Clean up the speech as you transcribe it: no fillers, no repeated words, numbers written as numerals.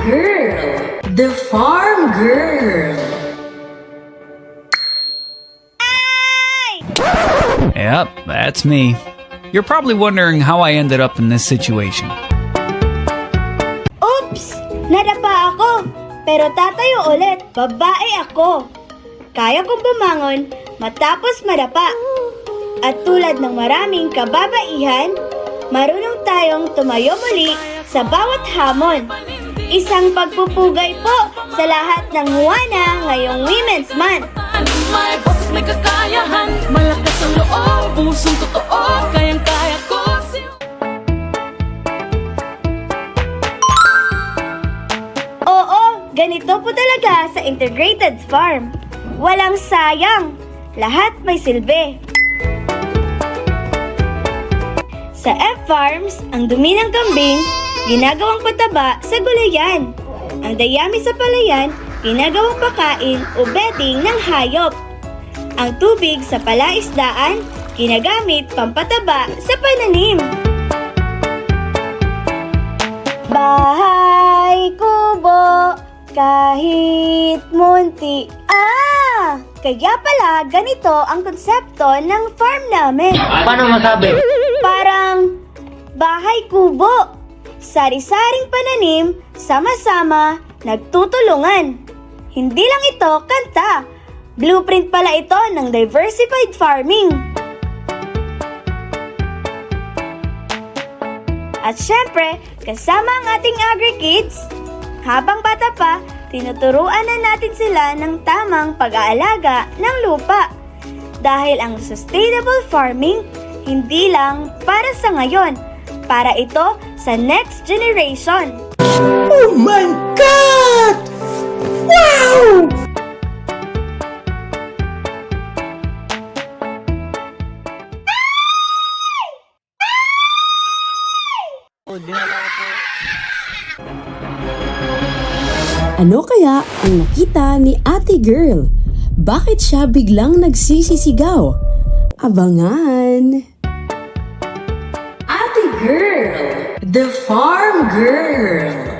Girl, the Farm Girl. Yep, that's me. You're probably wondering how I ended up in this situation. Oops! Nadapa ako! Pero tatayo ulit, babae ako. Kaya kong bumangon matapos madapa. At tulad ng maraming kababaihan, marunong tayong tumayo muli sa bawat hamon. Isang pagpupugay po sa lahat ng Juana ngayong Women's Month. May boss, may kakayahan, malakas ang loob, pusong totoo, kayang-kaya ko. Oo, ganito po talaga sa integrated farm. Walang sayang, lahat may silbi. Sa F-Farms, ang dumi ng kambing, ginagawang pataba sa gulayan. Ang dayami sa palayan, ginagawang pakain o bedding ng hayop. Ang tubig sa palaisdaan, ginagamit pampataba sa pananim. Bahay kubo, kahit munti. Kaya pala ganito ang konsepto ng farm namin. Paano masabi? Parang bahay kubo. Sari-saring pananim, sama-sama, nagtutulungan. Hindi lang ito kanta. Blueprint pala ito ng diversified farming. At syempre, kasama ang ating agri-kids, habang bata pa, tinuturuan na natin sila ng tamang pag-aalaga ng lupa. Dahil ang sustainable farming, hindi lang para sa ngayon, para ito sa next generation. Oh my God! Wow! Ano kaya ang nakita ni Ate Girl? Bakit siya biglang nagsisisigaw? Abangan! Ate Girl, the Farm Girl.